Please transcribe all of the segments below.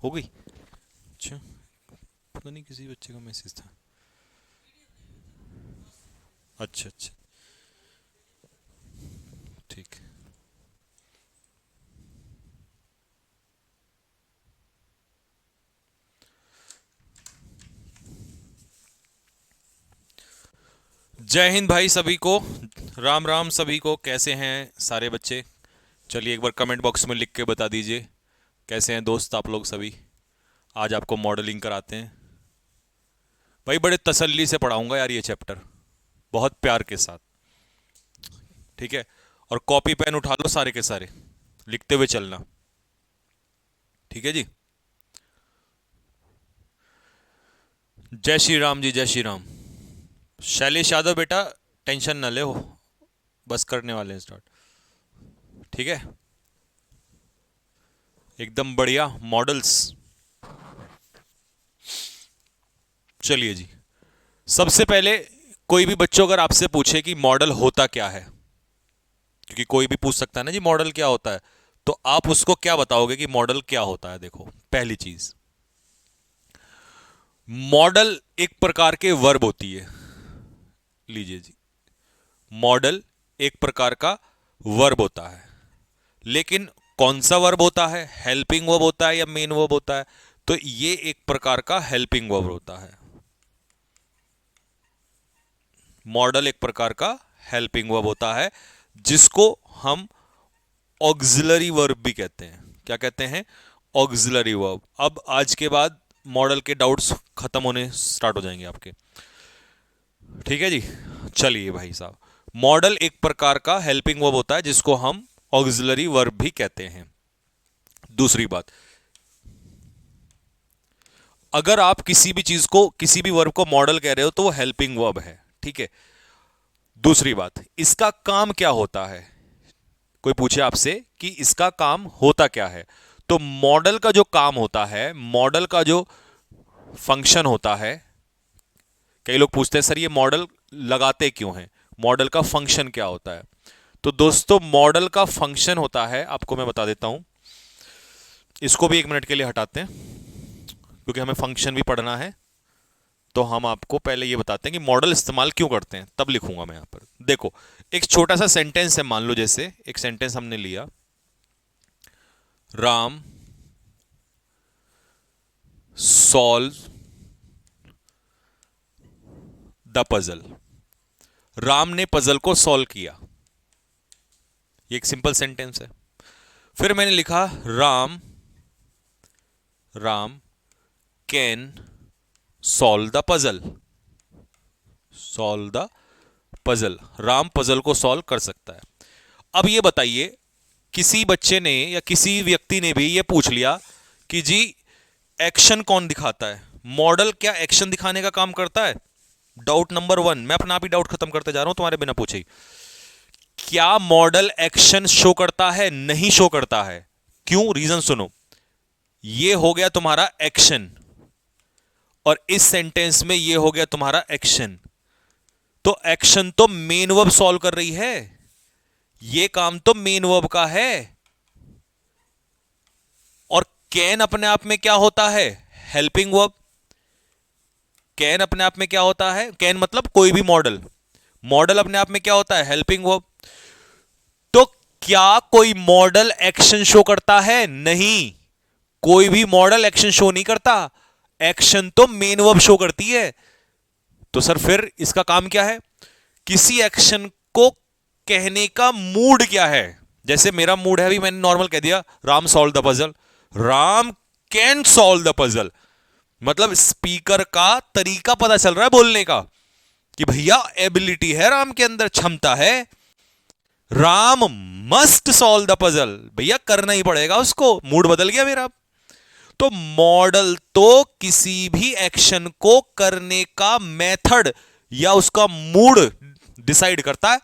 हो गई। अच्छा, पता नहीं किसी बच्चे का मैसेज था। अच्छा अच्छा, ठीक है। जय हिंद भाई सभी को। राम राम सभी को। कैसे हैं सारे बच्चे? चलिए एक बार कमेंट बॉक्स में लिख के बता दीजिए कैसे हैं दोस्त आप लोग सभी। आज आपको मॉडलिंग कराते हैं भाई, बड़े तसल्ली से पढ़ाऊंगा यार ये चैप्टर, बहुत प्यार के साथ। ठीक है, और कॉपी पेन उठा लो सारे के सारे, लिखते हुए चलना। ठीक है जी। जय श्री राम जी, जय श्री राम। शैलेश यादव बेटा, टेंशन न ले हो, बस करने वाले हैं स्टार्ट। ठीक है, एकदम बढ़िया मॉडल्स। चलिए जी, सबसे पहले कोई भी बच्चों अगर आपसे पूछे कि मॉडल होता क्या है, क्योंकि कोई भी पूछ सकता है ना जी मॉडल क्या होता है, तो आप उसको क्या बताओगे कि मॉडल क्या होता है? देखो, पहली चीज, मॉडल एक प्रकार के वर्ब होती है। लीजिए जी, मॉडल एक प्रकार का वर्ब होता है, लेकिन कौन सा वर्ब होता है? हेल्पिंग वर्ब होता है या मेन वर्ब होता है? तो ये एक प्रकार का हेल्पिंग वर्ब होता है। मॉडल एक प्रकार का हेल्पिंग वर्ब होता है, जिसको हम ऑक्सिलरी वर्ब भी कहते हैं। क्या कहते हैं? Auxiliary verb. अब आज के बाद मॉडल के डाउट्स खत्म होने स्टार्ट हो जाएंगे आपके। ठीक है जी। चलिए भाई साहब, मॉडल एक प्रकार का हेल्पिंग वर्ब होता है जिसको हम ऑक्सिलरी वर्ब भी कहते हैं। दूसरी बात, अगर आप किसी भी चीज को, किसी भी वर्ब को मॉडल कह रहे हो तो वो हेल्पिंग वर्ब है। ठीक है। दूसरी बात, इसका काम क्या होता है? कोई पूछे आपसे कि इसका काम होता क्या है, तो मॉडल का जो काम होता है, मॉडल का जो फंक्शन होता है, कई लोग पूछते हैं सर ये मॉडल लगाते क्यों हैं, मॉडल का फंक्शन क्या होता है? तो दोस्तों, मॉडल का फंक्शन होता है, आपको मैं बता देता हूं। इसको भी एक मिनट के लिए हटाते हैं, क्योंकि हमें फंक्शन भी पढ़ना है। तो हम आपको पहले ये बताते हैं कि मॉडल इस्तेमाल क्यों करते हैं, तब लिखूंगा मैं यहां पर। देखो, एक छोटा सा सेंटेंस है, मान लो जैसे एक सेंटेंस हमने लिया, Ram solve the puzzle. Ram ने पजल को सॉल्व किया, ये एक सिंपल सेंटेंस है। फिर मैंने लिखा Ram Ram can solve the puzzle. Solve the puzzle, Ram puzzle को सॉल्व कर सकता है। अब ये बताइए, किसी बच्चे ने या किसी व्यक्ति ने भी ये पूछ लिया कि जी एक्शन कौन दिखाता है, मॉडल क्या एक्शन दिखाने का काम करता है? डाउट नंबर वन, मैं अपना आप ही डाउट खत्म करते जा रहा हूं तुम्हारे बिना पूछे ही। क्या मॉडल एक्शन शो करता है? नहीं शो करता है। क्यों? रीजन सुनो। ये हो गया तुम्हारा एक्शन, और इस सेंटेंस में ये हो गया तुम्हारा एक्शन। तो एक्शन तो मेन वर्ब सॉल्व कर रही है, ये काम तो मेन वर्ब का है। और कैन अपने आप में क्या होता है? Helping verb. कैन अपने आप में क्या होता है? कैन मतलब कोई भी मॉडल, मॉडल अपने आप में क्या होता है? Helping verb. तो क्या कोई मॉडल एक्शन शो करता है? नहीं, कोई भी मॉडल एक्शन शो नहीं करता। एक्शन तो मेन वर्ब शो करती है। तो सर फिर इसका काम क्या है? किसी एक्शन को कहने का मूड क्या है? जैसे मेरा मूड है, अभी मैंने नॉर्मल कह दिया Ram solve the puzzle, Ram can solve the puzzle, मतलब स्पीकर का तरीका पता चल रहा है बोलने का कि भैया एबिलिटी है राम के अंदर, क्षमता है। Ram must solve the puzzle, भैया करना ही पड़ेगा उसको, मूड बदल गया मेरा। तो मॉडल तो किसी भी एक्शन को करने का मेथड या उसका मूड डिसाइड करता है,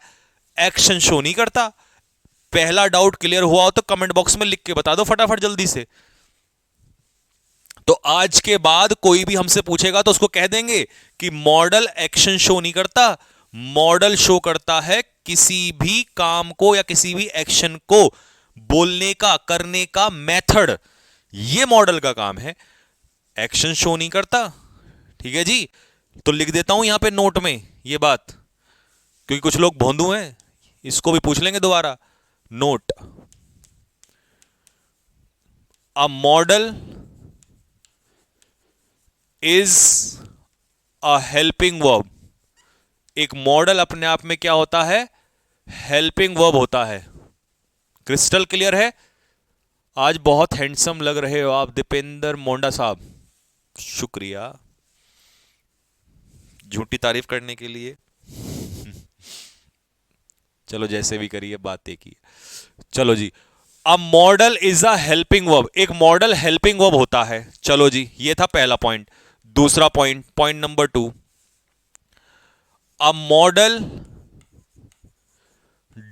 एक्शन शो नहीं करता। पहला डाउट क्लियर हुआ हो तो कमेंट बॉक्स में लिख के बता दो फटाफट जल्दी से। तो आज के बाद कोई भी हमसे पूछेगा तो उसको कह देंगे कि मॉडल एक्शन शो नहीं करता, मॉडल शो करता है किसी भी काम को या किसी भी एक्शन को बोलने का, करने का मेथड ये मॉडल का काम है, एक्शन शो नहीं करता। ठीक है जी, तो लिख देता हूं यहां पे नोट में ये बात, क्योंकि कुछ लोग भोंदू हैं, इसको भी पूछ लेंगे दोबारा। Note, a modal is a helping verb. एक मॉडल अपने आप में क्या होता है? हेल्पिंग वर्ब होता है। क्रिस्टल क्लियर है? आज बहुत हैंडसम लग रहे हो आप दीपेंद्र मोंडा साहब, शुक्रिया झूठी तारीफ करने के लिए। चलो जैसे भी करिए, बात एक ही है। चलो जी, a modal is a helping verb. एक मॉडल हेल्पिंग वर्ब होता है। चलो जी, ये था पहला पॉइंट। दूसरा point, point number 2, a modal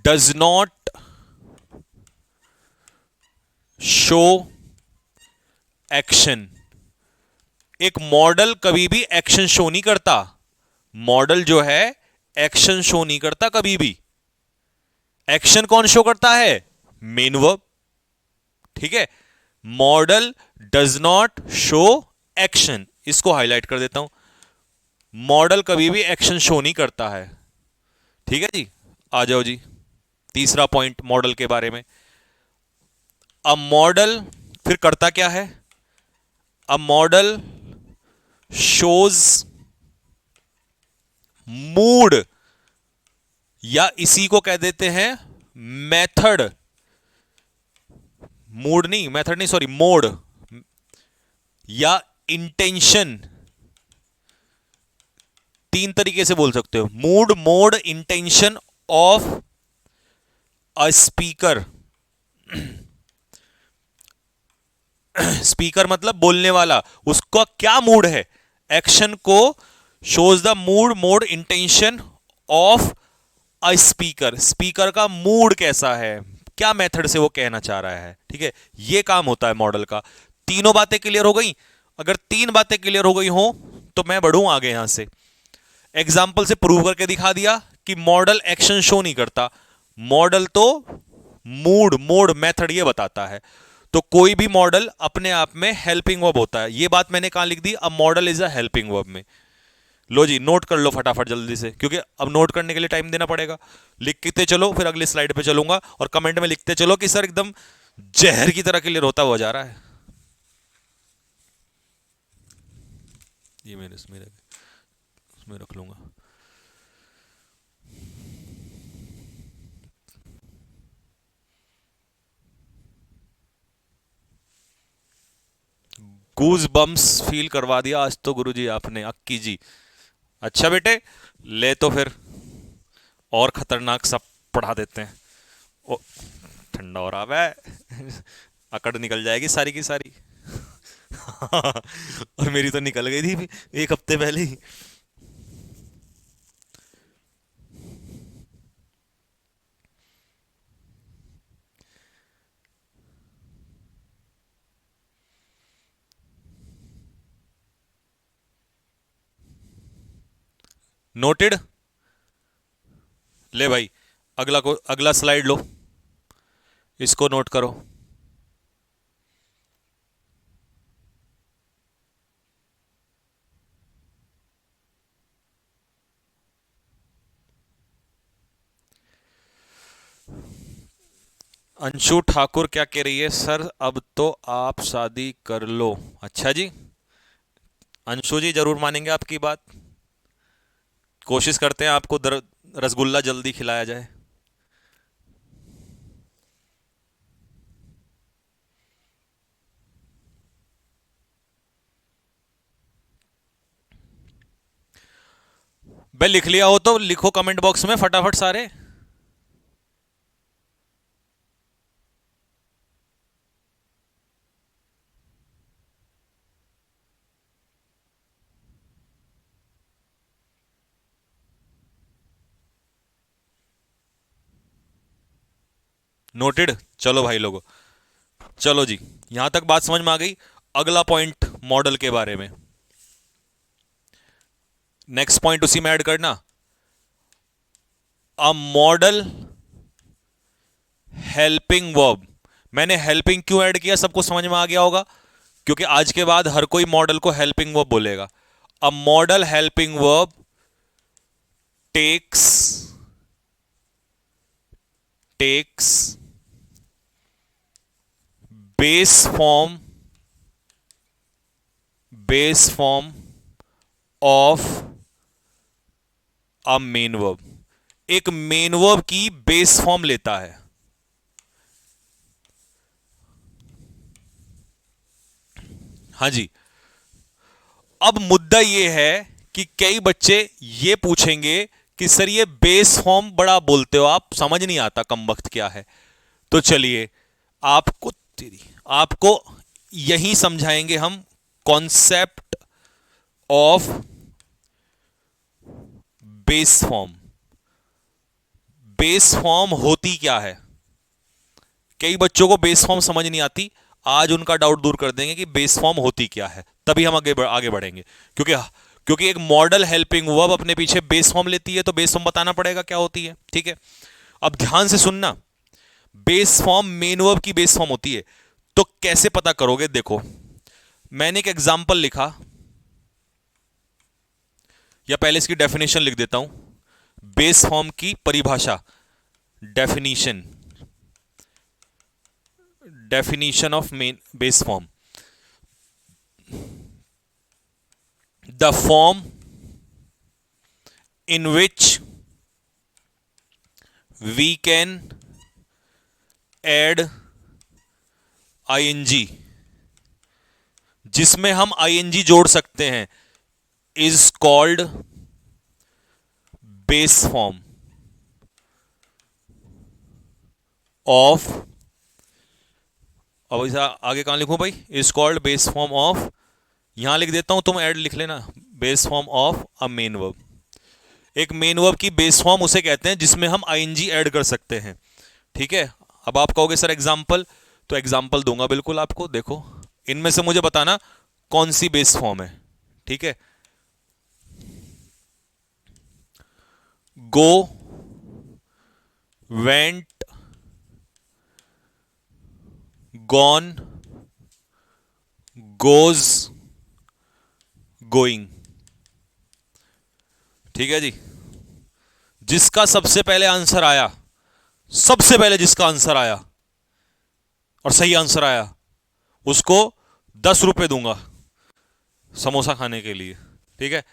does not show action. एक मॉडल कभी भी एक्शन शो नहीं करता। मॉडल जो है एक्शन शो नहीं करता कभी भी। एक्शन कौन शो करता है? Main verb. ठीक है, model does not show action, इसको हाईलाइट कर देता हूं। मॉडल कभी भी एक्शन शो नहीं करता है। ठीक है जी, आ जाओ जी, तीसरा पॉइंट मॉडल के बारे में। अब मॉडल फिर करता क्या है? अब मॉडल शोज मूड, या इसी को कह देते हैं मेथड। मूड नहीं, मेथड नहीं, सॉरी, मोड या इंटेंशन। तीन तरीके से बोल सकते हो, mood, mode, intention of a speaker. Speaker मतलब बोलने वाला, उसका क्या मूड है? एक्शन को shows the mood, mode, intention of a speaker. Speaker का मूड कैसा है, क्या मेथड से वो कहना चाह रहा है। ठीक है, ये काम होता है मॉडल का। तीनों बातें क्लियर हो गई? अगर तीन बातें क्लियर हो गई हो तो मैं बढ़ूं आगे यहां से। एग्जाम्पल से प्रूव करके दिखा दिया कि मॉडल एक्शन शो नहीं करता, मॉडल तो मूड, मोड, मेथड ये बताता है। तो कोई भी मॉडल अपने आप में हेल्पिंग वर्ब होता है। ये बात मैंने कहां लिख दी? अब model is a helping verb में। लो जी, नोट कर लो फटाफट जल्दी से, क्योंकि अब नोट करने के लिए टाइम देना पड़ेगा। लिखते चलो, फिर अगली स्लाइड पे चलूंगा, और कमेंट में लिखते चलो कि सर एकदम जहर की तरह क्लियर होता हुआ जा रहा है। ये मैंने इसमें रख लूंगा। गूज बम्स फील करवा दिया आज तो गुरुजी आपने, अक्की जी। अच्छा बेटे, ले तो फिर और खतरनाक सब पढ़ा देते हैं। ओ, ठंडा हो रहा है। अकड़ निकल जाएगी सारी की सारी। और मेरी तो निकल गई थी एक हफ्ते पहले ही। नोटेड? ले भाई, अगला स्लाइड लो, इसको नोट करो। अंशु ठाकुर क्या कह रही है? सर अब तो आप शादी कर लो। अच्छा जी, अंशु जी जरूर मानेंगे आपकी बात। कोशिश करते हैं आपको रसगुल्ला जल्दी खिलाया जाए। भाई लिख लिया हो तो लिखो कमेंट बॉक्स में फटाफट सारे। नोटेड? चलो भाई लोगों, चलो जी, यहां तक बात समझ में आ गई। अगला पॉइंट मॉडल के बारे में, नेक्स्ट पॉइंट उसी में ऐड करना। A model helping verb. मैंने हेल्पिंग क्यों ऐड किया, सबको समझ में आ गया होगा, क्योंकि आज के बाद हर कोई मॉडल को हेल्पिंग वर्ब बोलेगा। A model helping verb tax base form of a main verb, एक मेन वर्ब की बेस फॉर्म लेता है। हाँ जी, अब मुद्दा यह है कि कई बच्चे ये पूछेंगे कि सर ये बेस फॉर्म बड़ा बोलते हो आप, समझ नहीं आता कमबख्त क्या है। तो चलिए आपको यही समझाएंगे हम, concept of base form. Base form होती क्या है, कई बच्चों को बेस फॉर्म समझ नहीं आती, आज उनका डाउट दूर कर देंगे कि बेस फॉर्म होती क्या है, तभी हम आगे बढ़ेंगे। क्योंकि एक मॉडल हेल्पिंग वर्ब अपने पीछे बेस फॉर्म लेती है, तो बेस फॉर्म बताना पड़ेगा क्या होती है। ठीक है, अब ध्यान से सुनना, बेस फॉर्म मेन वर्ब की बेस फॉर्म होती है। तो कैसे पता करोगे, देखो मैंने एक एग्जांपल लिखा, या पहले इसकी डेफिनेशन लिख देता हूं, बेस फॉर्म की परिभाषा, definition of main base form, the form in which we can add ing, जिसमें हम ing जोड़ सकते हैं, is called base form of, अब इसे आगे कहां लिखूं भाई, is called base form of, यहां लिख देता हूं, तुम ऐड लिख लेना, base form of a main verb. एक मेन वर्ब की बेस फॉर्म उसे कहते हैं जिसमें हम आईएनजी ऐड कर सकते हैं। ठीक है, अब आप कहोगे सर एग्जांपल, तो एग्जांपल दूंगा बिल्कुल आपको। देखो इनमें से मुझे बताना कौन सी बेस फॉर्म है। ठीक है, गो, वेंट, गॉन, गोज, गोइंग। ठीक है जी, जिसका सबसे पहले आंसर आया, सबसे पहले जिसका आंसर आया और सही आंसर आया, उसको 10 रुपए दूंगा समोसा खाने के लिए। ठीक है,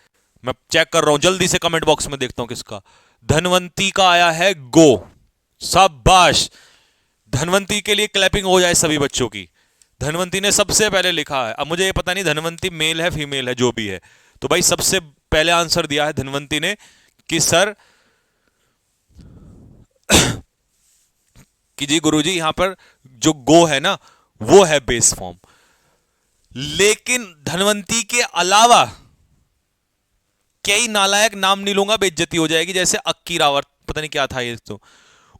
मैं चेक कर रहा हूं, जल्दी से कमेंट बॉक्स में देखता हूं किसका। धनवंती का आया है गो, शाबाश, धनवंती के लिए क्लैपिंग हो जाए सभी बच्चों की। धनवंती ने सबसे पहले लिखा है। अब मुझे ये पता नहीं धनवंती मेल है फीमेल है, जो भी है, तो भाई सबसे पहले आंसर दिया है धनवंती ने कि सर कि जी गुरुजी यहां पर जो गो है ना वो है बेस फॉर्म। लेकिन धनवंती के अलावा कई नालायक, नाम नहीं लूंगा बेइज्जती हो जाएगी, जैसे अक्की रावत, पता नहीं क्या था ये, तो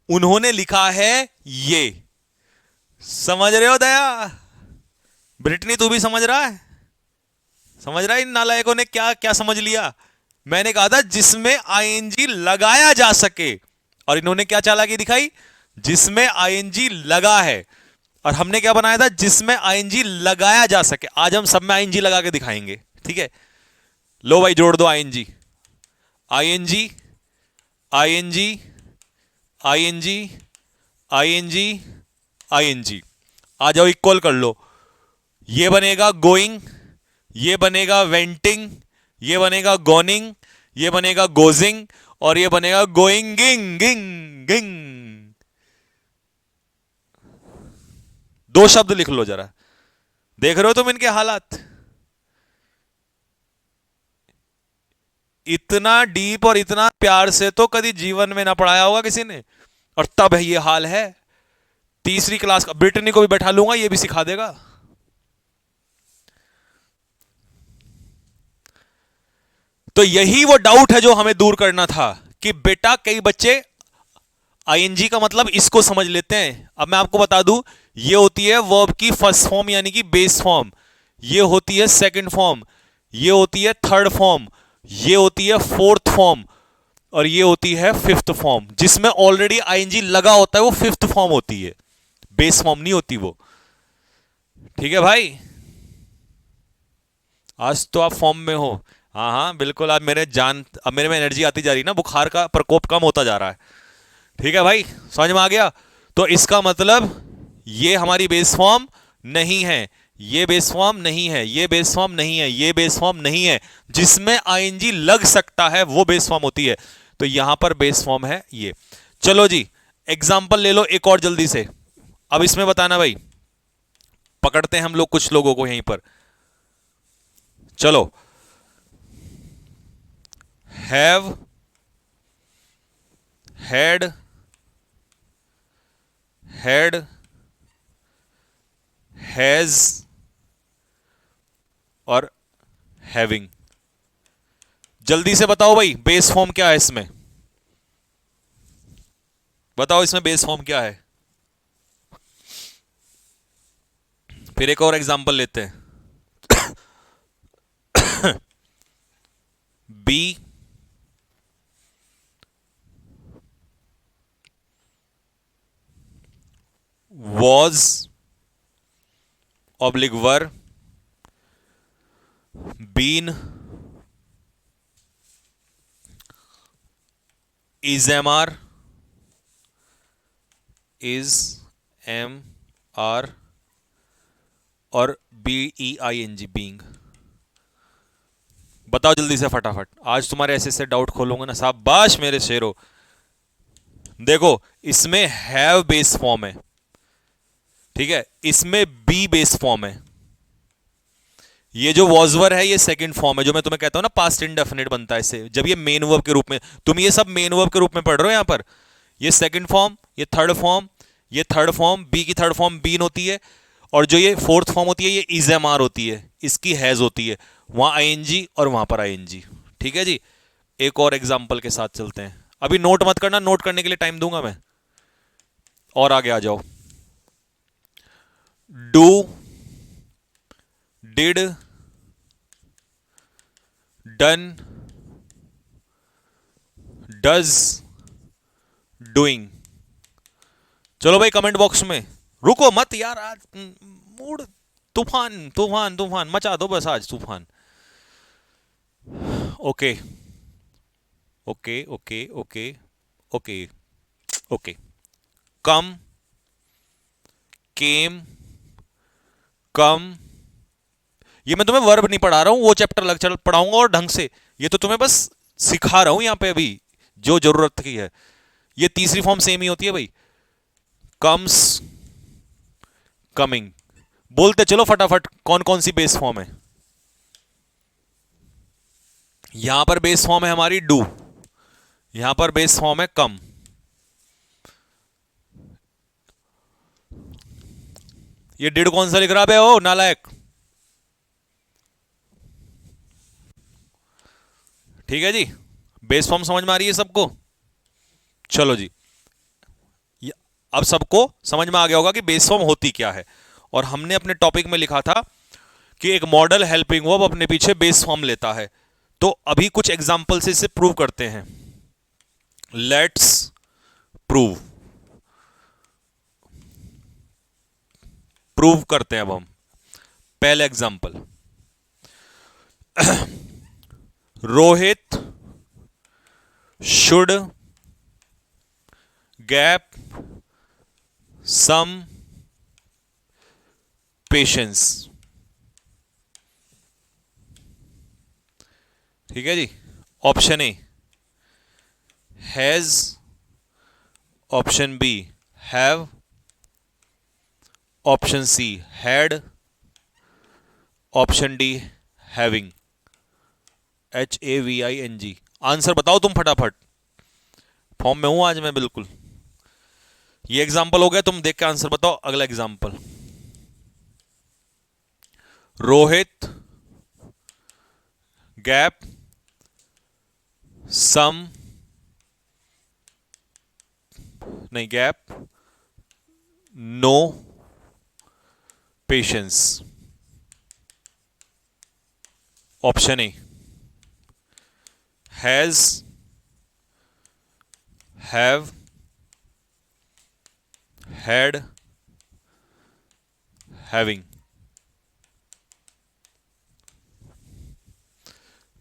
उन्होंने लिखा है ये, समझ रहे हो दया? ब्रिटनी तू भी समझ रहा है? समझ रहा है इन नालायकों ने क्या क्या समझ लिया? मैंने कहा था जिसमें आईएनजी लगाया जा सके, और इन्होंने क्या चालाकी दिखाई, जिसमें आईएनजी लगा है, और हमने क्या बनाया था, जिसमें आईएनजी लगाया जा सके। आज हम सब में आईएनजी लगा के दिखाएंगे। ठीक है, लो भाई जोड़ दो ING, ING, ING, ING, ING, ING, आ जाओ इक्वल कर लो। ये बनेगा गोइंग, ये बनेगा वेंटिंग, ये बनेगा गोनिंग, ये बनेगा गोजिंग, और ये बनेगा गोइंग गिंग गिंग गिंग। 2 शब्द लिख लो जरा, देख रहे हो तुम इनके हालात? इतना डीप और इतना प्यार से तो कभी जीवन में ना पढ़ाया होगा किसी ने, और तब है ये हाल है। तीसरी क्लास का ब्रिटनी को भी बैठा लूंगा, ये भी सिखा देगा। तो यही वो डाउट है जो हमें दूर करना था कि बेटा कई बच्चे आईएनजी का मतलब इसको समझ लेते हैं। अब मैं आपको बता दूं, ये होती है वर्ब की फर्स्ट फॉर्म यानी कि बेस फॉर्म, ये होती है सेकंड फॉर्म, ये होती है थर्ड फॉर्म, ये होती है फोर्थ फॉर्म, और ये होती है फिफ्थ फॉर्म। जिसमें ऑलरेडी आईएनजी लगा होता है वो फिफ्थ फॉर्म होती है। बेस फॉर्म नहीं होती वो। ठीक है भाई, आज तो आप फॉर्म में हो। हाँ हाँ बिल्कुल, अब मेरे में एनर्जी आती जा रही है ना, बुखार का प्रकोप कम होता जा रहा है। ठीक है भाई, समझ में आ गया। तो इसका मतलब ये हमारी बेस फॉर्म नहीं है, ये बेस फॉर्म नहीं है, ये बेस फॉर्म नहीं है, ये बेस फॉर्म नहीं है। जिसमें आईएनजी लग सकता है वो बेस फॉर्म होती है। तो यहां पर बेस फॉर्म है ये। चलो जी, एग्जाम्पल ले लो एक और जल्दी से। अब इसमें बताना भाई, पकड़ते हैं हम लोग कुछ लोगों को यहीं पर। चलो, हैव, हैड, हैड, हैज और हैविंग। जल्दी से बताओ भाई, बेस फॉर्म क्या है इसमें? बताओ इसमें बेस फॉर्म क्या है? फिर एक और एग्जांपल लेते हैं। Be, was oblique were, been, is am are, is am are और B E I N G, being. बताओ जल्दी से फटाफट, आज तुम्हारे ऐसे डाउट खोलूंगा ना, शाबाश मेरे शेरो। देखो, इसमें हैव बेस फॉर्म है, ठीक है, इसमें बी बेस फॉर्म है। ये जो वॉजवर है ये सेकंड फॉर्म है, जो मैं तुम्हें कहता हूं ना पास्ट इंडेफिनिट बनता है इससे, जब ये मेन वर्ब के रूप में, तुम ये सब मेन वर्ब के रूप में पढ़ रहे हो यहां पर। ये सेकंड फॉर्म, ये थर्ड फॉर्म, ये थर्ड फॉर्म, बी की थर्ड फॉर्म बीन होती है, और जो ये फोर्थ फॉर्म होती है ये इज एम आर होती है, इसकी हैज होती है, वहां आईएनजी और वहां पर आईएनजी। ठीक है जी, एक और एग्जाम्पल के साथ चलते हैं। अभी नोट मत करना, नोट करने के लिए टाइम दूंगा मैं, और आगे आ जाओ। Do, did, done, does, doing. चलो भाई कमेंट बॉक्स में, रुको मत यार, आज मूड, तूफान तूफान तूफान मचा दो बस आज, तूफान। Okay okay okay okay okay okay. Come, came, come. ये मैं तुम्हें वर्ब नहीं पढ़ा रहा हूं, वो चैप्टर अलग चल पढ़ाऊंगा और ढंग से। ये तो तुम्हें बस सिखा रहा हूं यहां पे अभी, जो जरूरत की है। ये तीसरी फॉर्म सेम ही होती है भाई, कम्स, कमिंग। बोलते चलो फटाफट कौन कौन सी बेस फॉर्म है। यहां पर बेस फॉर्म है हमारी डू, यहां पर बेस फॉर्म है कम। ये डिड कौन सा लिख रहा है ओ नालायक? ठीक है जी, बेस फॉर्म समझ में आ रही है सबको? चलो जी, अब सबको समझ में आ गया होगा कि बेस फॉर्म होती क्या है। और हमने अपने टॉपिक में लिखा था कि एक मॉडल हेल्पिंग वर्ब अपने पीछे बेस फॉर्म लेता है। तो अभी कुछ एग्जांपल से इसे प्रूव करते हैं। लेट्स प्रूव, प्रूव करते हैं अब हम। पहले example, Rohit should gap some patience. ठीक है जी, option A has, option B have, option C had, option D having. HAVING। Answer बताओ तुम फटाफट, फॉर्म में हूं आज मैं बिल्कुल। ये एग्जांपल हो गया, तुम देख के आंसर बताओ। अगला एग्जांपल, रोहित गैप सम, नहीं gap no patience. Option A has, have, had, having.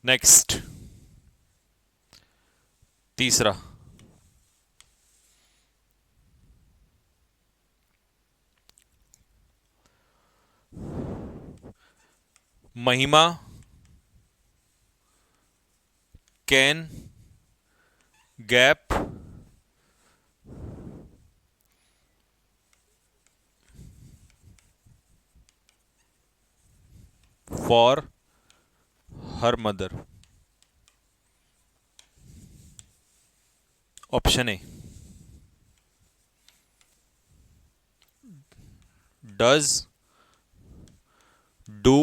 Next, तीसरा, Mahima can gap for her mother. Option A, does, do,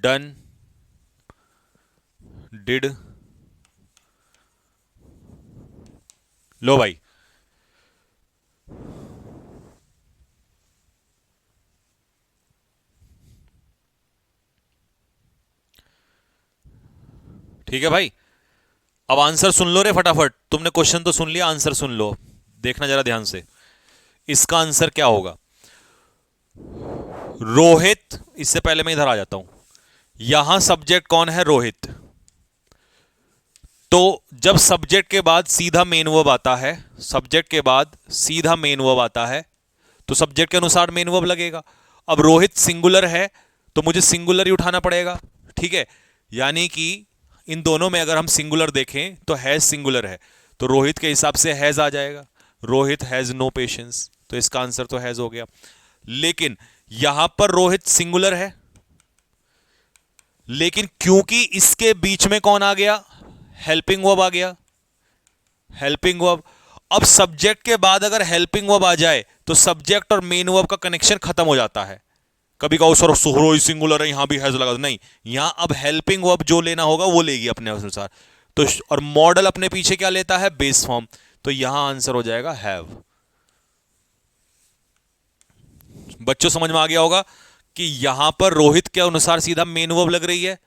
done, did. लो भाई, ठीक है भाई। अब आंसर सुन लो रे फटाफट, तुमने क्वेश्चन तो सुन लिया, आंसर सुन लो, देखना जरा ध्यान से। इसका आंसर क्या होगा? रोहित, इससे पहले मैं इधर आ जाता हूं, यहां सब्जेक्ट कौन है? रोहित। तो जब सब्जेक्ट के बाद सीधा मेन वर्ब आता है, सब्जेक्ट के बाद सीधा मेन वर्ब आता है, तो सब्जेक्ट के अनुसार मेन वर्ब लगेगा। अब रोहित सिंगुलर है तो मुझे सिंगुलर ही उठाना पड़ेगा, ठीक है। यानी कि इन दोनों में अगर हम सिंगुलर देखें तो हैज सिंगुलर है, तो रोहित के हिसाब से हैज आ जाएगा। रोहित हैज नो पेशेंस, तो इसका आंसर तो हैज हो गया। लेकिन यहां पर रोहित सिंगुलर है, लेकिन क्योंकि इसके बीच में कौन आ गया? हेल्पिंग वर्ब आ गया, हेल्पिंग वर्ब। अब सब्जेक्ट के बाद अगर हेल्पिंग वर्ब आ जाए तो सब्जेक्ट और मेन वर्ब का कनेक्शन खत्म हो जाता है। कभी कहो सर रोहित सिंगुलर है, यहां भी हैज लगा दो, नहीं, यहां अब हेल्पिंग वर्ब जो लेना होगा वो लेगी अपने अनुसार। तो और मॉडल अपने पीछे क्या लेता है? Base form. तो यहां आंसर हो जाएगा हैव। बच्चों समझ में आ गया होगा कि यहां पर रोहित के अनुसार सीधा मेन वर्ब लग रही है,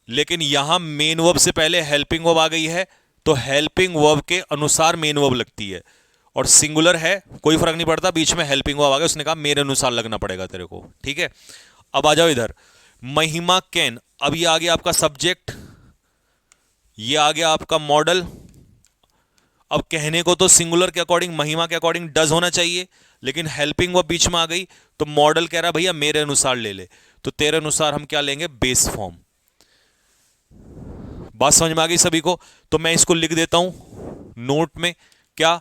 लेकिन यहां मेन वर्ब से पहले हेल्पिंग वर्ब आ गई है, तो हेल्पिंग वर्ब के अनुसार मेन वर्ब लगती है। और सिंगुलर है, कोई फर्क नहीं पड़ता, बीच में हेल्पिंग वर्ब आ गया, उसने कहा मेरे अनुसार लगना पड़ेगा तेरे को, ठीक है। अब आ जाओ इधर, महिमा कैन, अब ये आ गया आपका सब्जेक्ट, ये आ गया आपका मॉडल। अब कहने को तो सिंगुलर के अकॉर्डिंग, महिमा के अकॉर्डिंग डज होना चाहिए, लेकिन हेल्पिंग वर्ब बीच में आ गई, तो मॉडल कह रहा भैया मेरे अनुसार ले ले, तो तेरे अनुसार हम क्या लेंगे? Base form. बात समझ में आ गई सभी को? तो मैं इसको लिख देता हूं नोट में, क्या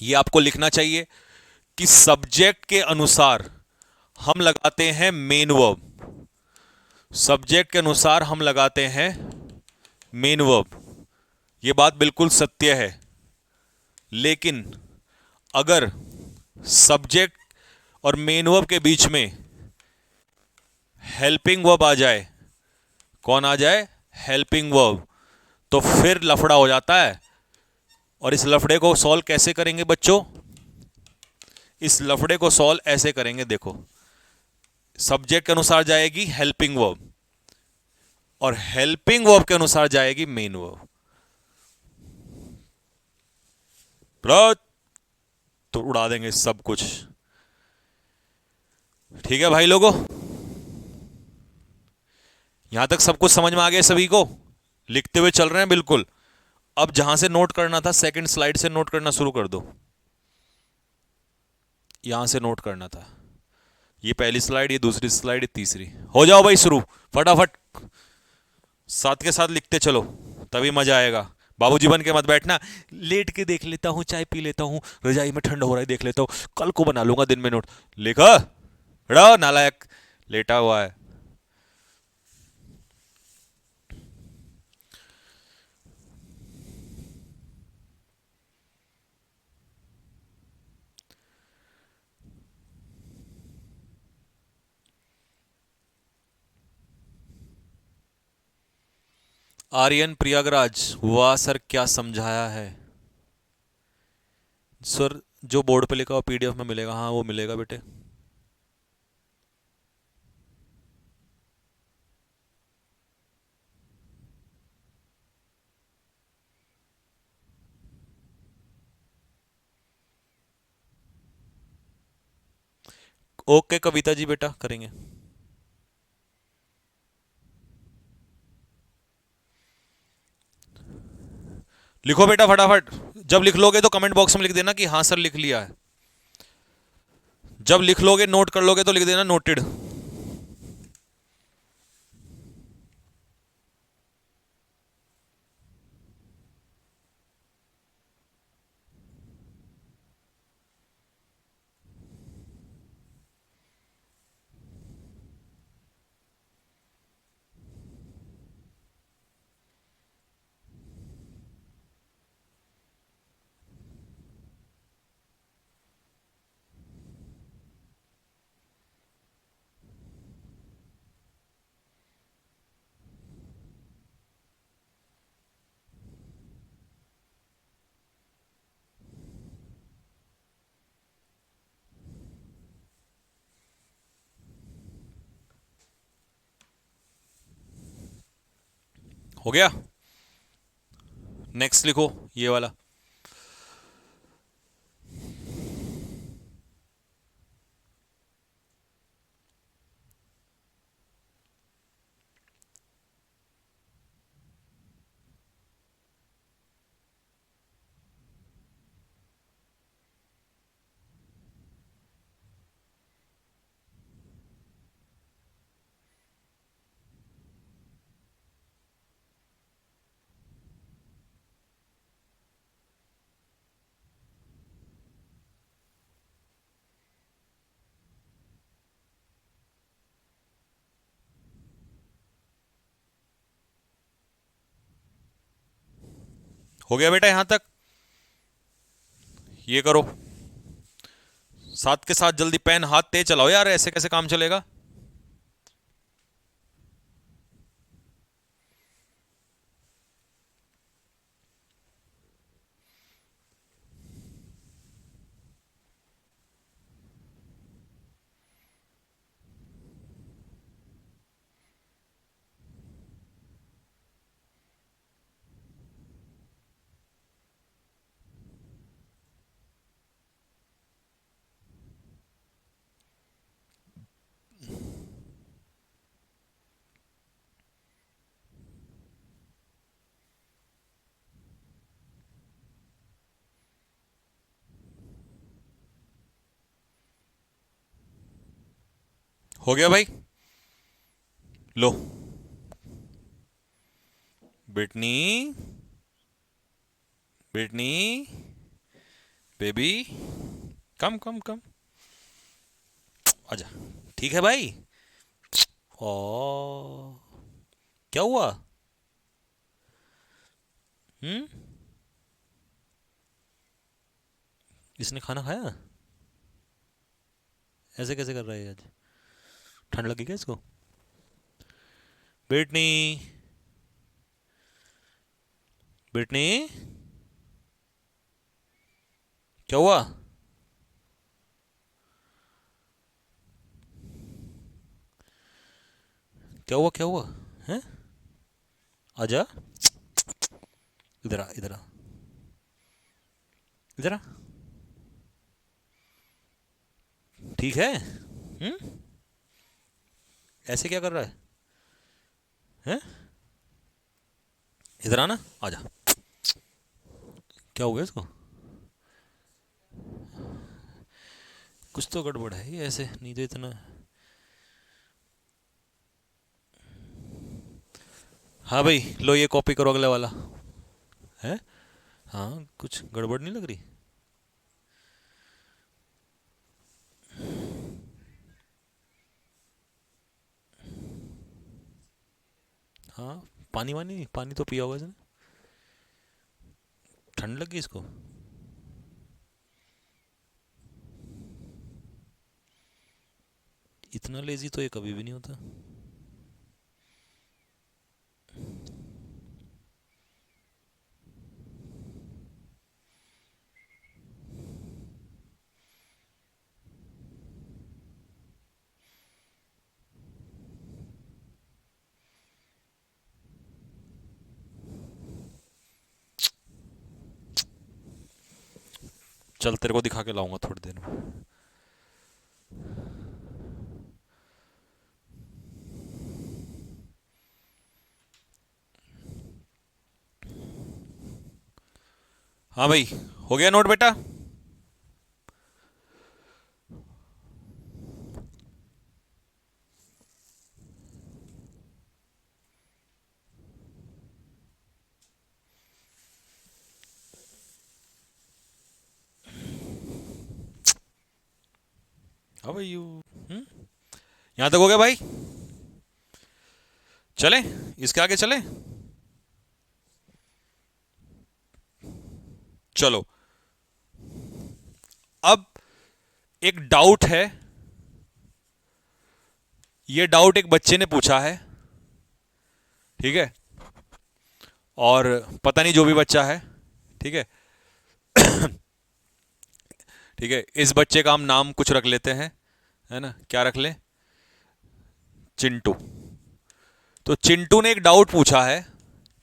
ये आपको लिखना चाहिए कि सब्जेक्ट के अनुसार हम लगाते हैं मेन वर्ब, सब्जेक्ट के अनुसार हम लगाते हैं मेन वर्ब। ये बात बिल्कुल सत्य है, लेकिन अगर सब्जेक्ट और मेन वर्ब के बीच में हेल्पिंग वर्ब आ जाए, कौन आ जाए? हेल्पिंग वर्ब, तो फिर लफड़ा हो जाता है। और इस लफड़े को सॉल्व कैसे करेंगे बच्चों? इस लफड़े को सॉल्व ऐसे करेंगे, देखो, सब्जेक्ट के अनुसार जाएगी हेल्पिंग वर्ब, और हेल्पिंग वर्ब के अनुसार जाएगी मेन वर्ब। तो उड़ा देंगे सब कुछ, ठीक है भाई लोगों? यहां तक सब कुछ समझ में आ गया सभी को? लिखते हुए चल रहे हैं बिल्कुल? अब जहां से नोट करना था, सेकंड स्लाइड से नोट करना शुरू कर दो, यहां से नोट करना था। ये पहली स्लाइड, ये दूसरी स्लाइड, ये तीसरी। हो जाओ भाई शुरू, फटाफट साथ के साथ लिखते चलो, तभी मजा आएगा। बाबूजी बन के मत बैठना, लेट के देख लेता हूं, चाय पी लेता हूं, रजाई में ठंड हो रहा है देख लेता हूं, कल को बना लूंगा दिन में नोट। लिखा रहो नालायक, लेटा हुआ है। आर्यन प्रयागराज, वाह सर क्या समझाया है सर। जो बोर्ड पे लिखा हो पीडीएफ में मिलेगा, हाँ वो मिलेगा बेटे। ओके कविता जी बेटा, करेंगे। लिखो बेटा फटाफट। जब लिख लोगे तो कमेंट बॉक्स में लिख देना कि हाँ सर लिख लिया है। जब लिख लोगे, नोट कर लोगे, तो लिख देना नोटेड। हो गया। नेक्स्ट लिखो, ये वाला। हो गया बेटा यहां तक। ये करो, साथ के साथ जल्दी पेन हाथ तेज चलाओ यार, ऐसे कैसे काम चलेगा। हो गया भाई। लो ब्रिटनी, ब्रिटनी बेबी, कम कम कम, आजा। ठीक है भाई। ओ, क्या हुआ? हम्म, इसने खाना खाया? ऐसे कैसे कर रहा है आज? ठंड लगी क्या इसको? ब्रिटनी, ब्रिटनी, क्या हुआ? क्या हुआ, क्या हुआ? हैं? आजा, इधर आ, इधर आ, इधर आ। ठीक है। ऐसे क्या कर रहा है? हैं? इधर आना, आजा। क्या हो गया इसको? कुछ तो गड़बड़ है ये, ऐसे नहीं तो इतना। हाँ भाई, लो ये कॉपी करो अगले वाला। है? हाँ, कुछ गड़बड़ नहीं लग रही? हाँ, पानी वानी नहीं, पानी तो पिया होगा इसने। ठंड लगी इसको? इतना लेजी तो ये कभी भी नहीं होता। चल तेरे को दिखा के लाऊंगा थोड़ी देर में। हाँ भाई, हो गया नोट बेटा? हाँ भाई यू, यहां तक हो गया भाई? चलें, इसके आगे चलें? चलो, अब एक डाउट है। ये डाउट एक बच्चे ने पूछा है, ठीक है? और पता नहीं जो भी बच्चा है, ठीक है, ठीक है, इस बच्चे का हम नाम कुछ रख लेते हैं, है ना? क्या रख लें? चिंटू। तो चिंटू ने एक डाउट पूछा है।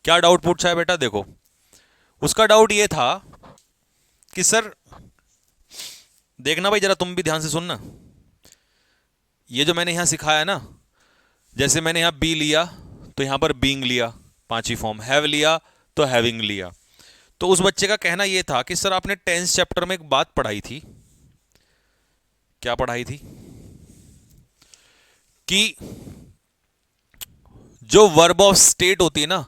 क्या डाउट पूछा है बेटा? देखो, उसका डाउट ये था कि सर, देखना भाई, जरा तुम भी ध्यान से सुनना। ये जो मैंने यहां सिखाया ना, जैसे मैंने यहां बी लिया तो यहां पर बीइंग लिया, पांचवी फॉर्म, हैव लिया तो हैविंग लिया। तो उस बच्चे का कहना यह था कि सर, आपने टेंस चैप्टर में एक बात पढ़ाई थी। क्या पढ़ाई थी? कि जो वर्ब ऑफ स्टेट होती है ना,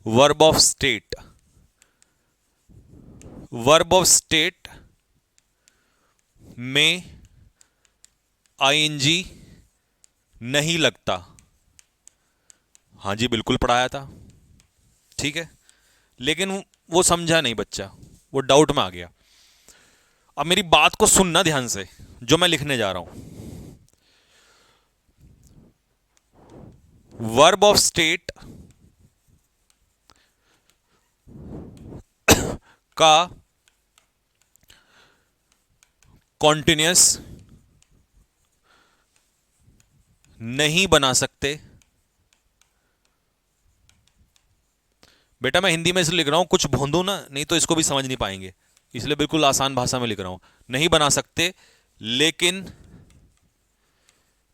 verb of state, verb of state में आईएनजी नहीं लगता। हाँ जी, बिल्कुल पढ़ाया था, ठीक है, लेकिन वो समझा नहीं बच्चा, वो डाउट में आ गया। अब मेरी बात को सुनना ध्यान से, जो मैं लिखने जा रहा हूं। वर्ब ऑफ स्टेट का कॉन्टिन्यूअस नहीं बना सकते। बेटा मैं हिंदी में इसलिए लिख रहा हूं, कुछ भोंदू ना, नहीं तो इसको भी समझ नहीं पाएंगे, इसलिए बिल्कुल आसान भाषा में लिख रहा हूं। नहीं बना सकते, लेकिन,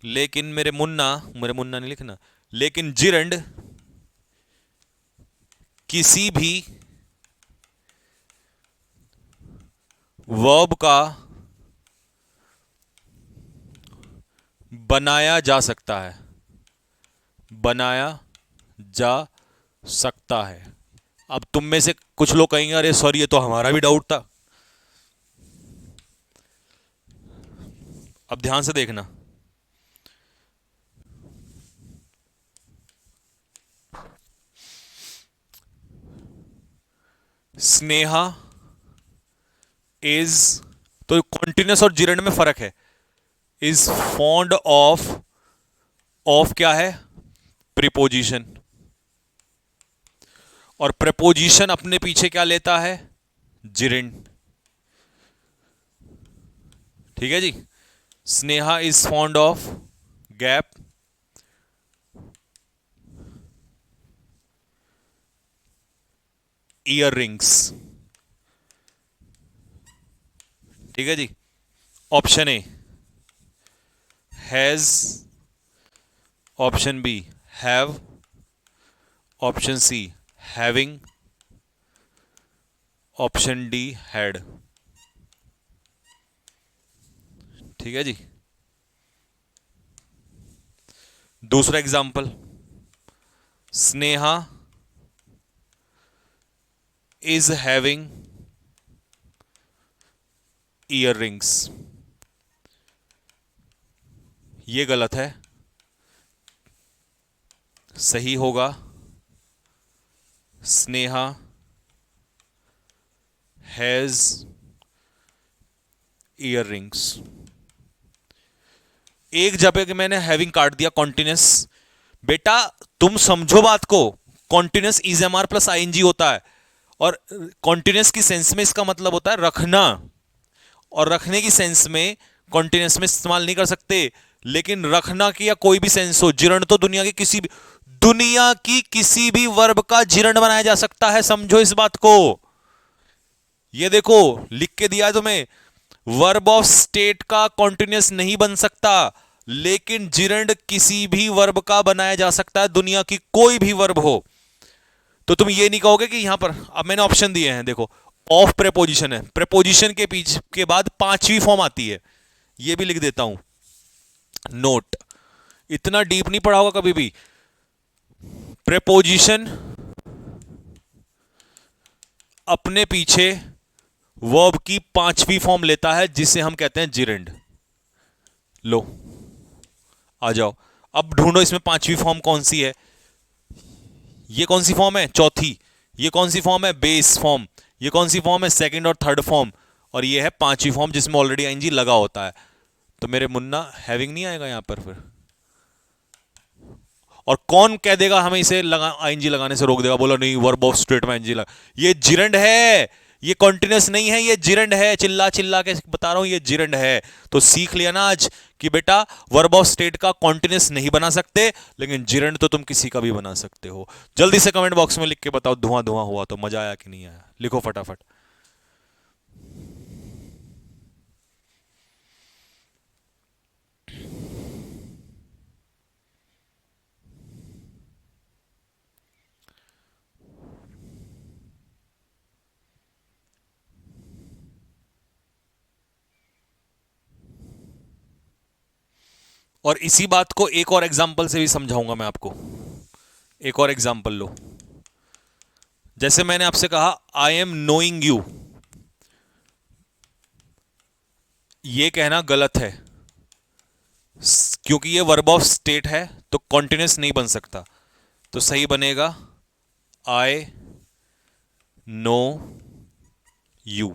लेकिन मेरे मुन्ना, मेरे मुन्ना नहीं लिखना, लेकिन जिरंड किसी भी वर्ब का बनाया जा सकता है, बनाया जा सकता है। अब तुम में से कुछ लोग कहेंगे अरे सॉरी, ये तो हमारा भी डाउट था। अब ध्यान से देखना, स्नेहा इज, तो कॉन्टिन्यूस और जिरंड में फर्क है। इज फॉन्ड ऑफ, ऑफ क्या है? प्रीपोजिशन। और प्रीपोजिशन अपने पीछे क्या लेता है? जिरंड। ठीक है जी। Sneha is fond of gap earrings. ठीक है जी। Option A has, option B have, option C having, option D had. ठीक है जी। दूसरा example, Sneha is having earrings. ये गलत है, सही होगा स्नेहा हैज ईयर रिंग्स। एक जगह के मैंने हैविंग काट दिया कॉन्टिन्यूस। बेटा तुम समझो बात को, continuous is am are plus ING होता है, और कॉन्टिन्यूस की सेंस में इसका मतलब होता है रखना, और रखने की सेंस में कॉन्टिन्यूस में इस्तेमाल नहीं कर सकते। लेकिन रखना की या कोई भी सेंस हो, जिरण तो दुनिया की किसी भी, दुनिया की किसी भी वर्ब का जिरण बनाया जा सकता है, समझो इस बात को। ये देखो लिख के दिया है तुम्हें, वर्ब ऑफ स्टेट का कॉन्टिन्यूस नहीं बन सकता, लेकिन जिरंड किसी भी वर्ब का बनाया जा सकता है, दुनिया की कोई भी वर्ब हो। तो तुम ये नहीं कहोगे कि यहां पर, अब मैंने ऑप्शन दिए हैं देखो, ऑफ प्रेपोजिशन है, प्रेपोजिशन के पीछे के बाद पांचवी फॉर्म आती है, ये भी लिख देता हूं नोट। इतना डीप नहीं पढ़ा होगा कभी भी। प्रेपोजिशन अपने पीछे वर्ब की पांचवी फॉर्म लेता है जिसे हम कहते हैं जिरेंड। लो आ जाओ, अब ढूंढो इसमें पांचवी फॉर्म कौन सी है। ये कौन सी फॉर्म है? चौथी। ये कौन सी फॉर्म है? Base form. ये कौन सी फॉर्म है? सेकंड और थर्ड फॉर्म। और ये है पांचवी फॉर्म जिसमें ऑलरेडी आईएनजी लगा होता है। तो मेरे मुन्ना हैविंग नहीं आएगा यहां पर फिर। और कौन कह देगा हमें इसे लगा आईएनजी लगाने से रोक देगा? बोला नहीं वर्ब ऑफ स्टेट में आईएनजी लगा। ये जिरंड है, ये कॉन्टिन्यूस नहीं है, ये जिरंड है। चिल्ला चिल्ला के बता रहा हूं ये जिरंड है। तो सीख लिया ना आज कि बेटा वर्ब ऑफ स्टेट का कॉन्टिन्यूस नहीं बना सकते, लेकिन जिरंड तो तुम किसी का भी बना सकते हो। जल्दी से कमेंट बॉक्स में लिख के बताओ धुआं धुआं हुआ तो, मजा आया कि नहीं आया? लिखो फटाफट। और इसी बात को एक और एग्जांपल से भी समझाऊंगा मैं आपको। एक और एग्जांपल लो। जैसे मैंने आपसे कहा आई एम नोइंग यू, ये कहना गलत है क्योंकि ये वर्ब ऑफ स्टेट है तो कॉन्टिन्यूस नहीं बन सकता। तो सही बनेगा आई नो यू।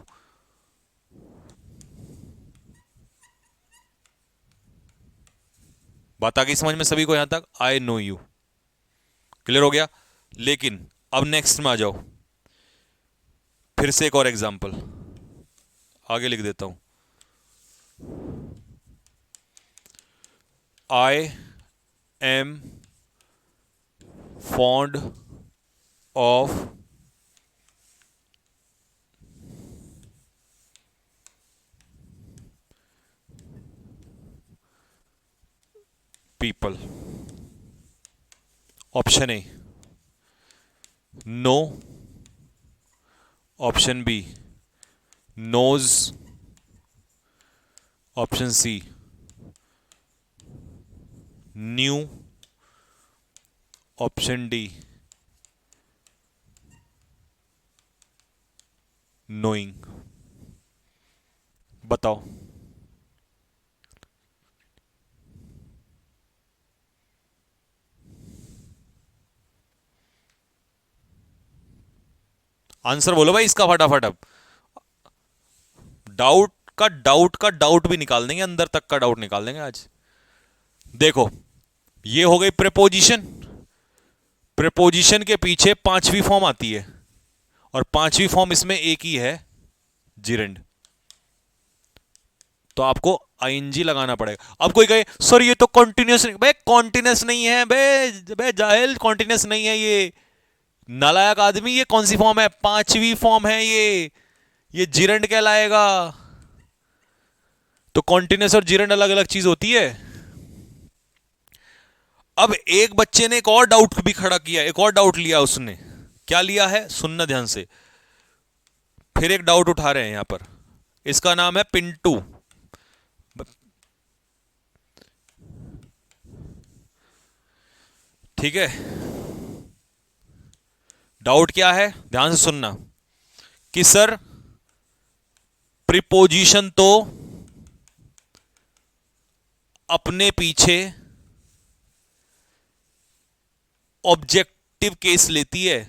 बात आ गई समझ में सभी को यहां तक? आई नो यू क्लियर हो गया। लेकिन अब नेक्स्ट में आ जाओ, फिर से एक और एग्जांपल आगे लिख देता हूं। I am fond of people. Option A no, option B knows, option C new, option D knowing. बताओ। आंसर बोलो भाई इसका फटाफट। अब डाउट भी निकाल देंगे, अंदर तक का डाउट निकाल देंगे आज। देखो ये हो गई प्रेपोजिशन। प्रेपोजिशन के पीछे पांचवी फॉर्म आती है और पांचवी फॉर्म इसमें एक ही है, जिरेंड। तो आपको आईएनजी लगाना पड़ेगा। अब कोई कहे सर ये तो कॉन्टिन्यूस नहीं, बे कॉन्टिन्यूस नहीं है बे जाहिल, कॉन्टिन्यूस नहीं है ये नालायक आदमी। ये कौन सी फॉर्म है? पांचवी फॉर्म है ये जिरंड कहलाएगा। तो कॉन्टिन्यूस और जिरंड अलग अलग चीज होती है। अब एक बच्चे ने एक और डाउट भी खड़ा किया, एक और डाउट लिया उसने। क्या लिया है? सुनना ध्यान से। फिर एक डाउट उठा रहे हैं यहां पर। इसका नाम है पिंटू। ठीक है, डाउट क्या है ध्यान से सुनना कि सर प्रीपोजिशन तो अपने पीछे ऑब्जेक्टिव केस लेती है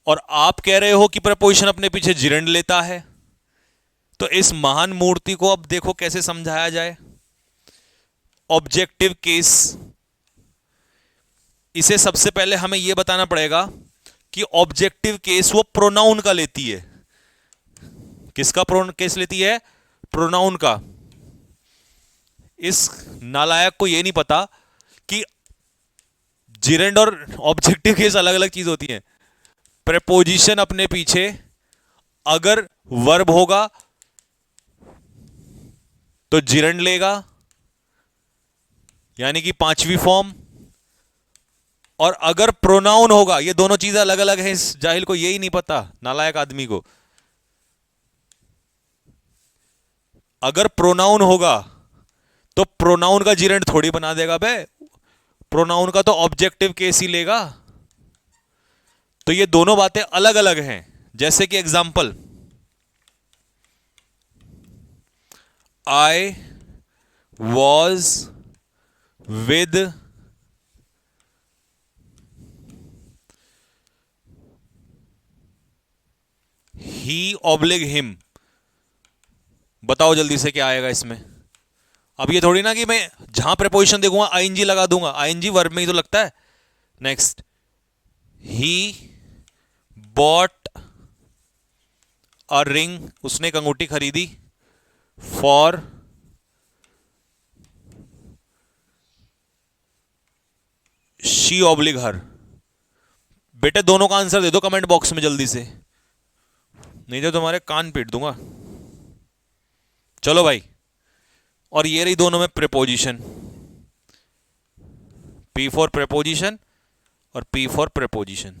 और आप कह रहे हो कि प्रीपोजिशन अपने पीछे जिरंड लेता है। तो इस महान मूर्ति को अब देखो कैसे समझाया जाए। ऑब्जेक्टिव केस, इसे सबसे पहले हमें यह बताना पड़ेगा कि ऑब्जेक्टिव केस वो प्रोनाउन का लेती है। किसका केस लेती है? प्रोनाउन का। इस नालायक को यह नहीं पता कि जिरेंड और ऑब्जेक्टिव केस अलग अलग चीज होती हैं। प्रेपोजिशन अपने पीछे अगर वर्ब होगा तो जिरेंड लेगा, यानी कि पांचवी फॉर्म। और अगर प्रोनाउन होगा, ये दोनों चीजें अलग अलग हैं, इस जाहिल को यही नहीं पता, नालायक आदमी को। अगर प्रोनाउन होगा तो प्रोनाउन का जीरेंड थोड़ी बना देगा बे, प्रोनाउन का तो ऑब्जेक्टिव केस ही लेगा। तो ये दोनों बातें अलग अलग हैं। जैसे कि example, I was with he oblique him. बताओ जल्दी से क्या आएगा इसमें। अब ये थोड़ी ना कि मैं जहां प्रेपोजिशन देखूंगा आईएनजी लगा दूंगा, आईएनजी वर्ब में ही तो लगता है। Next, he bought a ring, उसने एक अंगूठी खरीदी, फॉर शी ऑब्लिग हर। बेटे दोनों का आंसर दे दो कमेंट बॉक्स में जल्दी से, नहीं तो तुम्हारे कान पीट दूंगा। चलो भाई, और ये रही दोनों में प्रेपोजिशन, पी फॉर प्रेपोजिशन और पी फॉर प्रेपोजिशन।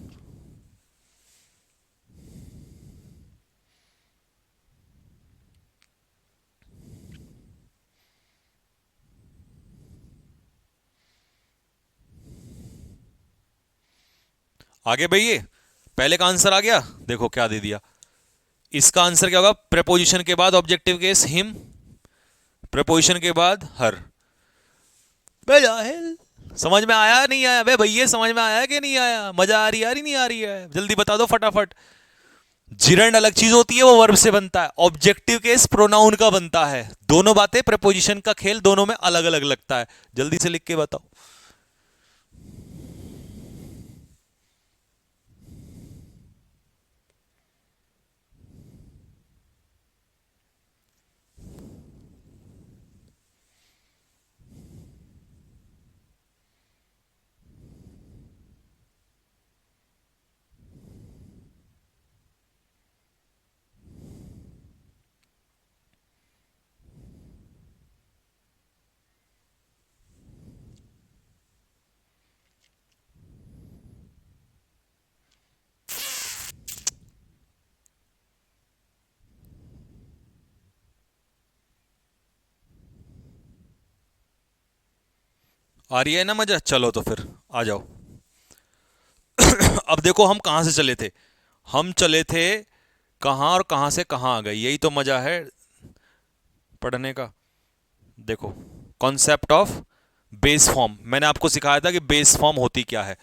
आगे बढ़िए, पहले का आंसर आ गया, देखो क्या दे दिया। इसका आंसर क्या होगा, प्रेपोजिशन के बाद ऑब्जेक्टिव केस हिम, प्रेपोजिशन के बाद हर। बे जाहिल, समझ में आया नहीं आया बे भैया, समझ में आया कि नहीं आया, मजा आ रही है नहीं आ रही है, जल्दी बता दो फटाफट। जिरंड अलग चीज होती है, वो वर्ब से बनता है, ऑब्जेक्टिव केस प्रोनाउन का बनता है, दोनों बातें प्रेपोजिशन का खेल, दोनों में अलग अलग लगता है। जल्दी से लिख के बताओ। आ रही है ना मजा, चलो तो फिर आ जाओ। अब देखो हम कहां से चले थे, हम चले थे कहां और कहां से कहां आ गए, यही तो मजा है पढ़ने का। देखो, कॉन्सेप्ट ऑफ बेस फॉर्म, मैंने आपको सिखाया था कि बेस फॉर्म होती क्या है।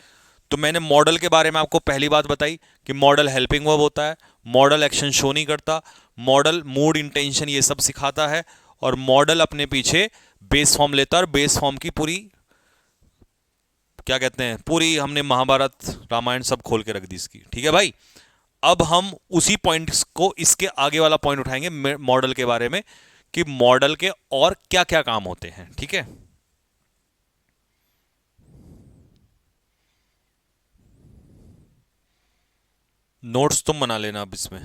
तो मैंने मॉडल के बारे में आपको पहली बात बताई कि मॉडल हेल्पिंग वर्ब होता है, मॉडल एक्शन शो नहीं करता, मॉडल मूड इंटेंशन ये सब सिखाता है, और मॉडल अपने पीछे बेस फॉर्म लेता है, और बेस फॉर्म की पूरी क्या कहते हैं, पूरी हमने महाभारत रामायण सब खोल के रख दी इसकी, ठीक है भाई। अब हम उसी पॉइंट को, इसके आगे वाला पॉइंट उठाएंगे मॉडल के बारे में, कि मॉडल के और क्या क्या काम होते हैं, ठीक है। नोट्स तुम बना लेना अब इसमें।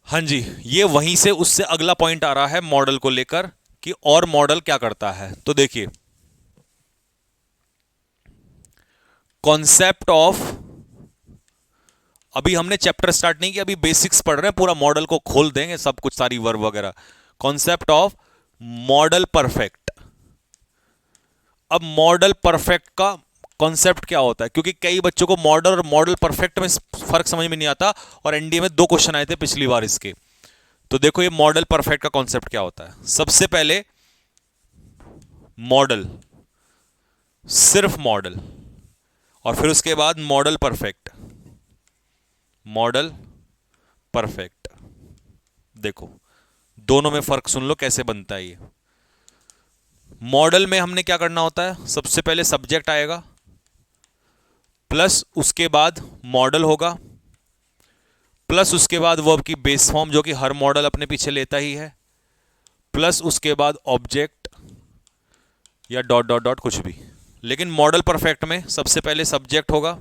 हाँ जी, ये वहीं से उससे अगला पॉइंट आ रहा है मॉडल को लेकर, कि और मॉडल क्या करता है। तो देखिए, कॉन्सेप्ट ऑफ, अभी हमने चैप्टर स्टार्ट नहीं किया, अभी बेसिक्स पढ़ रहे हैं, पूरा मॉडल को खोल देंगे सब कुछ, सारी वर्ब वगैरह। Concept of model perfect. अब मॉडल परफेक्ट का कॉन्सेप्ट क्या होता है, क्योंकि कई बच्चों को मॉडल और मॉडल परफेक्ट में फर्क समझ में नहीं आता, और एनडीए में 2 क्वेश्चन आए थे पिछली बार इसके। तो देखो ये मॉडल परफेक्ट का कॉन्सेप्ट क्या होता है। सबसे पहले मॉडल, सिर्फ मॉडल, और फिर उसके बाद मॉडल परफेक्ट, मॉडल परफेक्ट। देखो दोनों में फर्क सुन लो कैसे बनता है ये। मॉडल में हमने क्या करना होता है, सबसे पहले सब्जेक्ट आएगा, प्लस उसके बाद मॉडल होगा, प्लस उसके बाद वर्ब की बेस फॉर्म जो कि हर मॉडल अपने पीछे लेता ही है, प्लस उसके बाद ऑब्जेक्ट या डॉट डॉट डॉट कुछ भी। लेकिन मॉडल परफेक्ट में सबसे पहले सब्जेक्ट होगा,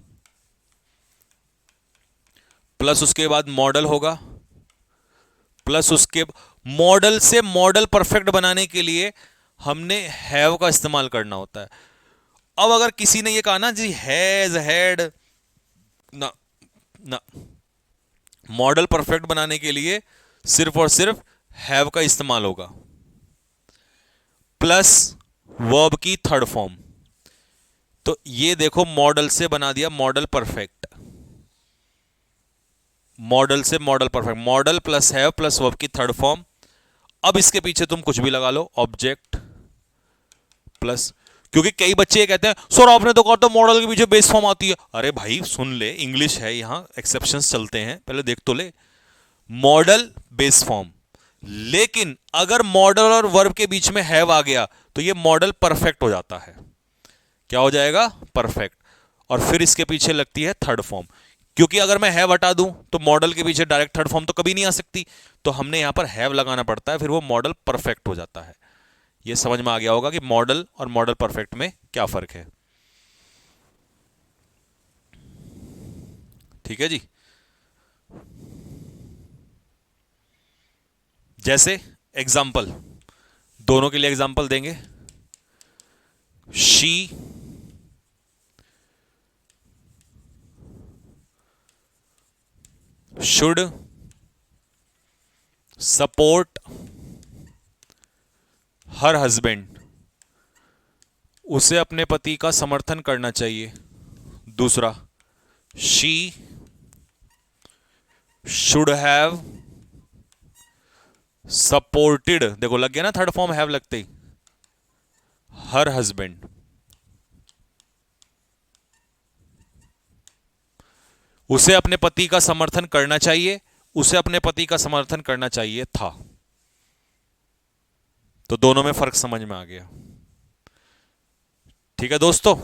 प्लस उसके बाद मॉडल होगा, प्लस उसके मॉडल से मॉडल परफेक्ट बनाने के लिए हमने हैव का इस्तेमाल करना होता है। अब अगर किसी ने ये कहा ना जी हैज हैड, ना ना, मॉडल परफेक्ट बनाने के लिए सिर्फ और सिर्फ हैव का इस्तेमाल होगा प्लस वर्ब की थर्ड फॉर्म। तो ये देखो मॉडल से बना दिया मॉडल परफेक्ट, मॉडल से model perfect, model plus have plus verb की थर्ड फॉर्म। अब इसके पीछे तुम कुछ भी लगा लो, ऑब्जेक्ट प्लस, क्योंकि कई बच्चे ये कहते हैं सर आपने तो कहा था मॉडल के पीछे बेस फॉर्म आती है। अरे भाई सुन ले, इंग्लिश है यहां, एक्सेप्शंस चलते हैं, पहले देख तो ले। मॉडल बेस फॉर्म, लेकिन अगर मॉडल और वर्ब के बीच में हैव आ गया तो ये मॉडल परफेक्ट हो जाता है। क्या हो जाएगा? परफेक्ट। और फिर इसके पीछे लगती है थर्ड फॉर्म, क्योंकि अगर मैं हैव हटा दूं तो मॉडल के पीछे डायरेक्ट थर्ड फॉर्म तो कभी नहीं आ सकती, तो हमने यहां पर हैव लगाना पड़ता है, फिर वो मॉडल परफेक्ट हो जाता है। ये समझ में आ गया होगा कि मॉडल और मॉडल परफेक्ट में क्या फर्क है। ठीक है जी। जैसे एग्जाम्पल, दोनों के लिए एग्जाम्पल देंगे। She should support her husband, उसे अपने पति का समर्थन करना चाहिए। दूसरा, शी शुड हैव सपोर्टेड, देखो लग गया ना थर्ड फॉर्म हैव लगते ही, हर हस्बैंड, उसे अपने पति का समर्थन करना चाहिए, उसे अपने पति का समर्थन करना चाहिए था। तो दोनों में फर्क समझ में आ गया। ठीक है दोस्तों,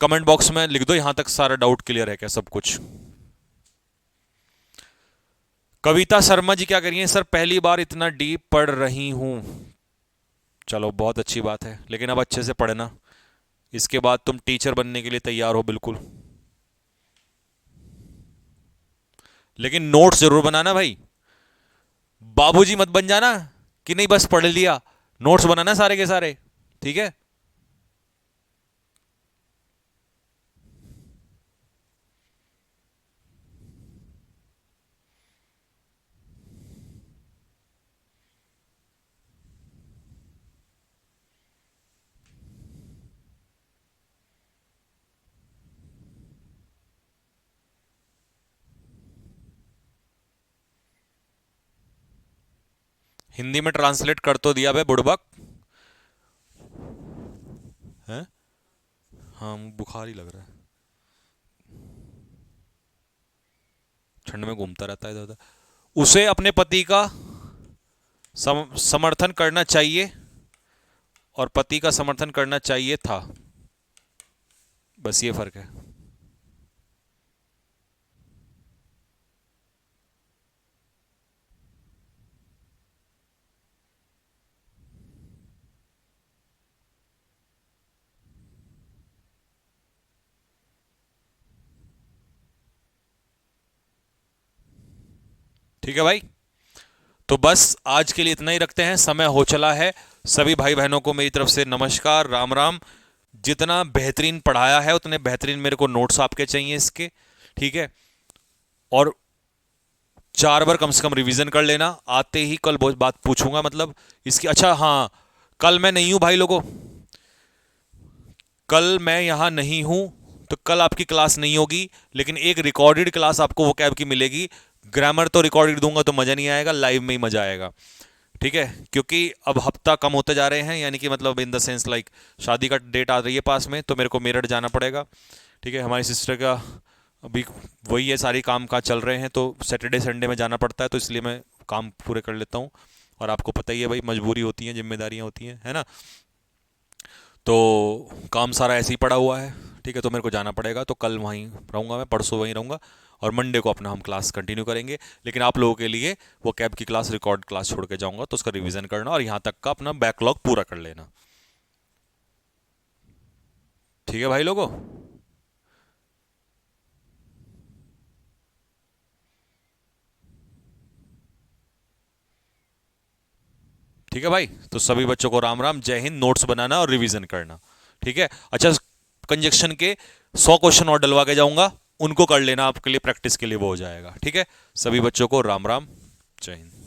कमेंट बॉक्स में लिख दो यहां तक सारा डाउट क्लियर है क्या, सब कुछ। कविता शर्मा जी क्या करिए सर, पहली बार इतना डीप पढ़ रही हूं। चलो बहुत अच्छी बात है, लेकिन अब अच्छे से पढ़ना, इसके बाद तुम टीचर बनने के लिए तैयार हो बिल्कुल। लेकिन नोट्स जरूर बनाना भाई, बाबूजी मत बन जाना कि नहीं बस पढ़ लिया, नोट्स बनाना सारे के सारे। ठीक है। हिंदी में ट्रांसलेट कर तो दिया भाई बुड़बक है। हाँ बुखार ही लग रहा है, ठंड में घूमता रहता है इधर उधर। उसे अपने पति का समर्थन करना चाहिए और पति का समर्थन करना चाहिए था, बस ये फर्क है। ठीक है भाई, तो बस आज के लिए इतना ही रखते हैं, समय हो चला है। सभी भाई बहनों को मेरी तरफ से नमस्कार, राम राम। जितना बेहतरीन पढ़ाया है उतने बेहतरीन मेरे को नोट्स आपके चाहिए इसके। ठीक है, और 4 बार कम से कम रिवीजन कर लेना, आते ही कल बहुत बात पूछूंगा मतलब इसकी। अच्छा हाँ, कल मैं नहीं हूं भाई लोगों, कल मैं यहां नहीं हूं, तो कल आपकी क्लास नहीं होगी, लेकिन एक रिकॉर्डेड क्लास आपको वो कैब की मिलेगी। ग्रामर तो रिकॉर्डेड दूंगा तो मजा नहीं आएगा, लाइव में ही मजा आएगा। ठीक है, क्योंकि अब हफ्ता कम होते जा रहे हैं, यानी कि मतलब इन द सेंस लाइक शादी का डेट आ रही है पास में, तो मेरे को मेरठ जाना पड़ेगा। ठीक है, हमारी सिस्टर का अभी वही है, सारी काम काज चल रहे हैं, तो सैटरडे संडे में जाना पड़ता है, तो इसलिए मैं काम पूरे कर लेता हूँ। और आपको पता ही है भाई, मजबूरी होती है, जिम्मेदारियाँ होती हैं, है ना। तो काम सारा ऐसे ही पड़ा हुआ है। ठीक है, तो मेरे को जाना पड़ेगा, तो कल वहीं रहूँगा, मैं परसों वहीं रहूँगा, और मंडे को अपना हम क्लास कंटिन्यू करेंगे। लेकिन आप लोगों के लिए वो कैब की क्लास रिकॉर्ड क्लास छोड़ के जाऊँगा, तो उसका रिवीजन करना और यहाँ तक का अपना बैकलॉग पूरा कर लेना। ठीक है भाई लोगों। ठीक है भाई, तो सभी बच्चों को राम राम, जय हिंद। नोट्स बनाना और रिवीजन करना, ठीक है। अच्छा, कंजक्शन के 100 क्वेश्चन और डलवा के जाऊंगा, उनको कर लेना, आपके लिए प्रैक्टिस के लिए वो हो जाएगा, ठीक है। सभी बच्चों को राम राम, जय हिंद।